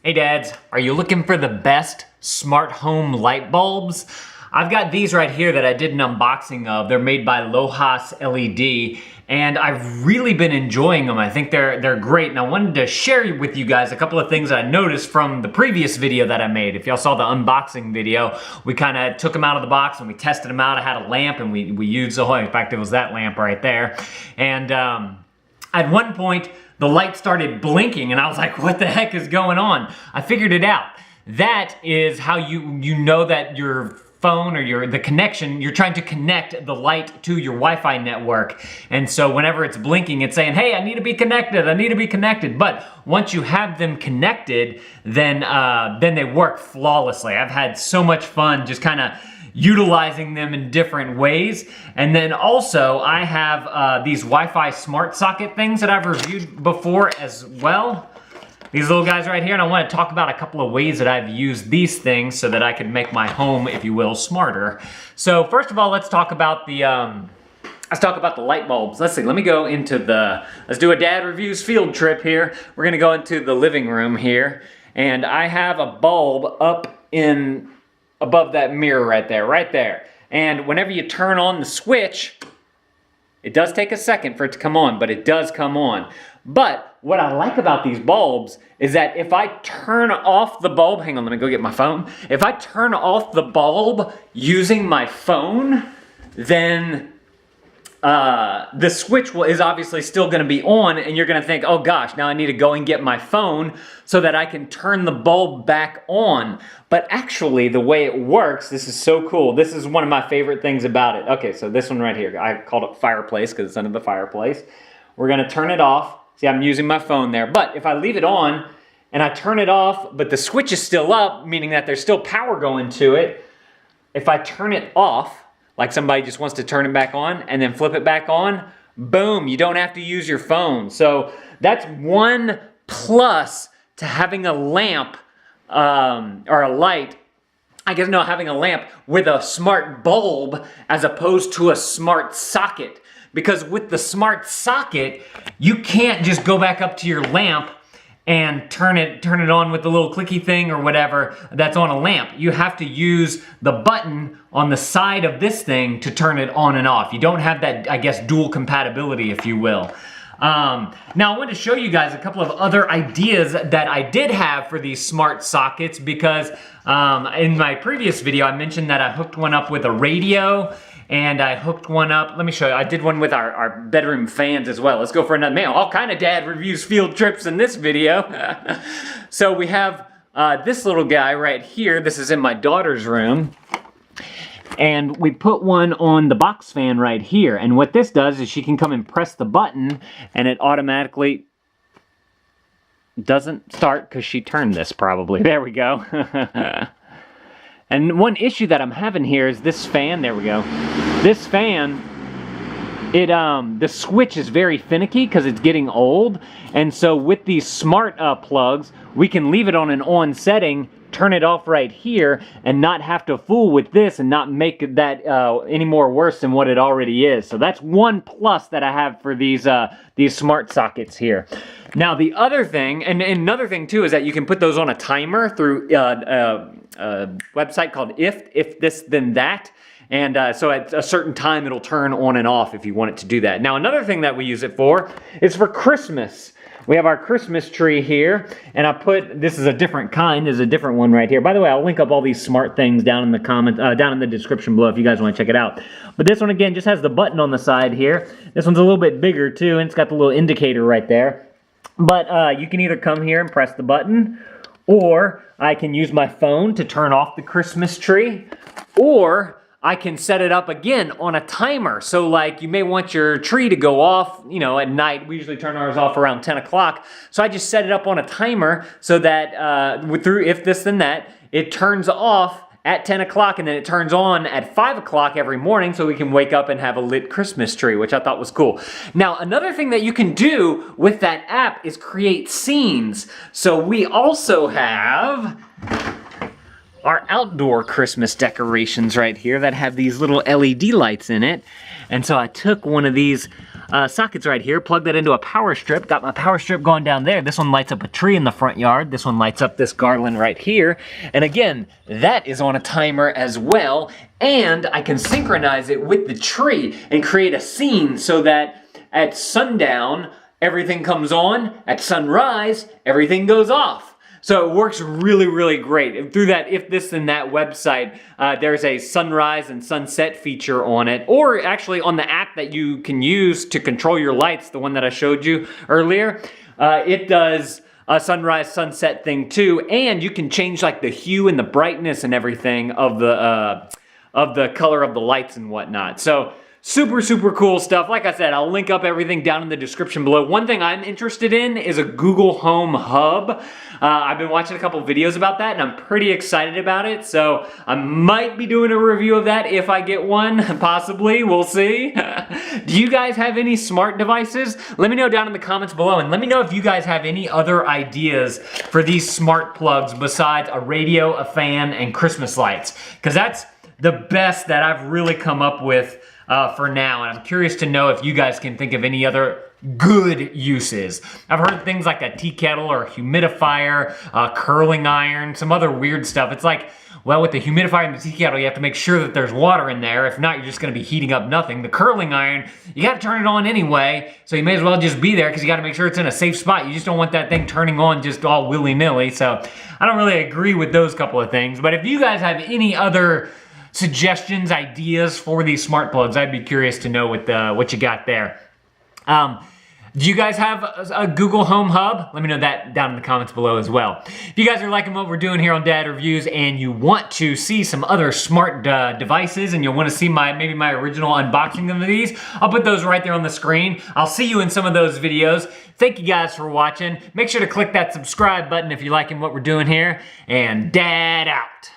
Hey dads, are you looking for the best smart home light bulbs? I've got these right here that I did an unboxing of. They're made by LOHAS LED, and I've really been enjoying them. I think they're great, and I wanted to share with you guys a couple of things that I noticed from the previous video that I made. If y'all saw the unboxing video, we kind of took them out of the box and we tested them out. I had a lamp and we used the whole, in fact, it was that lamp right there. And at one point, the light started blinking and I was like, what the heck is going on? I figured it out. That is how you know that your phone or the connection, you're trying to connect the light to your Wi-Fi network. And so whenever it's blinking, it's saying, hey, I need to be connected, I need to be connected. But once you have them connected, then they work flawlessly. I've had so much fun just kind of utilizing them in different ways. And then also I have these Wi-Fi smart socket things that I've reviewed before as well. These little guys right here, and I want to talk about a couple of ways that I've used these things so that I can make my home, if you will, smarter. So first of all, let's talk about the light bulbs. Let's see, let me go into let's do a dad reviews field trip here. We're gonna go into the living room here, and I have a bulb up above that mirror right there. And whenever you turn on the switch, it does take a second for it to come on, but it does come on. But what I like about these bulbs is that if I turn off the bulb, hang on, let me go get my phone. If I turn off the bulb using my phone, then the switch is obviously still gonna be on, and you're gonna think, oh gosh, now I need to go and get my phone so that I can turn the bulb back on. But actually, the way it works, this is so cool. This is one of my favorite things about it. Okay, so this one right here, I called it fireplace because it's under the fireplace. We're gonna turn it off. See, I'm using my phone there, but if I leave it on and I turn it off, but the switch is still up, meaning that there's still power going to it, if I turn it off, like somebody just wants to turn it back on and then flip it back on, boom, you don't have to use your phone. So that's one plus to having a lamp or a light, having a lamp with a smart bulb as opposed to a smart socket. Because with the smart socket, you can't just go back up to your lamp and turn it on with the little clicky thing or whatever that's on a lamp. You have to use the button on the side of this thing to turn it on and off. You don't have that, I guess, dual compatibility, if you will. Now I wanted to show you guys a couple of other ideas that I did have for these smart sockets because in my previous video I mentioned that I hooked one up with a radio and I hooked one up, let me show you, I did one with our bedroom fans as well. Let's go for another, man, all kind of dad reviews field trips in this video. So we have this little guy right here. This is in my daughter's room. And we put one on the box fan right here. And what this does is she can come and press the button and it automatically doesn't start because she turned this probably. There we go. And one issue that I'm having here is this fan, there we go. This fan, the switch is very finicky because it's getting old. And so with these smart plugs, we can leave it on an on setting, turn it off right here, and not have to fool with this and not make that any more worse than what it already is. So that's one plus that I have for these smart sockets here. Now the other thing, and another thing too, is that you can put those on a timer through a website called If This Then That. And so at a certain time it'll turn on and off if you want it to do that. Now another thing that we use it for is for Christmas. We have our Christmas tree here, and this is a different kind, there's a different one right here. By the way, I'll link up all these smart things down in the down in the description below if you guys want to check it out. But this one again just has the button on the side here. This one's a little bit bigger too, and it's got the little indicator right there. But you can either come here and press the button, or I can use my phone to turn off the Christmas tree, or I can set it up again on a timer. So like you may want your tree to go off, you know, at night. We usually turn ours off around 10 o'clock. So I just set it up on a timer so that through If This Then That, it turns off at 10 o'clock and then it turns on at 5 o'clock every morning so we can wake up and have a lit Christmas tree, which I thought was cool. Now, another thing that you can do with that app is create scenes. So we also have our outdoor Christmas decorations right here that have these little LED lights in it. And so I took one of these sockets right here. Plug that into a power strip. Got my power strip going down there. This one lights up a tree in the front yard. This one lights up this garland right here. And again, that is on a timer as well. And I can synchronize it with the tree and create a scene so that at sundown, everything comes on. At sunrise, everything goes off. So it works really, really great. And through that If This Then That website, there's a sunrise and sunset feature on it, or actually on the app that you can use to control your lights, the one that I showed you earlier. It does a sunrise, sunset thing too, and you can change like the hue and the brightness and everything of the color of the lights and whatnot. So super, super cool stuff. Like I said, I'll link up everything down in the description below. One thing I'm interested in is a Google Home Hub. I've been watching a couple videos about that and I'm pretty excited about it. So I might be doing a review of that if I get one, possibly, we'll see. Do you guys have any smart devices? Let me know down in the comments below, and let me know if you guys have any other ideas for these smart plugs besides a radio, a fan, and Christmas lights. Because that's the best that I've really come up with for now, and I'm curious to know if you guys can think of any other good uses. I've heard things like a tea kettle or a humidifier, a curling iron, some other weird stuff. It's like, well, with the humidifier and the tea kettle, you have to make sure that there's water in there. If not, you're just gonna be heating up nothing. The curling iron, you gotta turn it on anyway, so you may as well just be there because you gotta make sure it's in a safe spot. You just don't want that thing turning on just all willy-nilly. So I don't really agree with those couple of things, but if you guys have any other suggestions, ideas for these smart plugs, I'd be curious to know what you got there. Do you guys have a Google Home Hub? Let me know that down in the comments below as well. If you guys are liking what we're doing here on Dad Reviews and you want to see some other smart devices and you want to see maybe my original unboxing of these, I'll put those right there on the screen. I'll see you in some of those videos. Thank you guys for watching. Make sure to click that subscribe button if you're liking what we're doing here. And Dad out.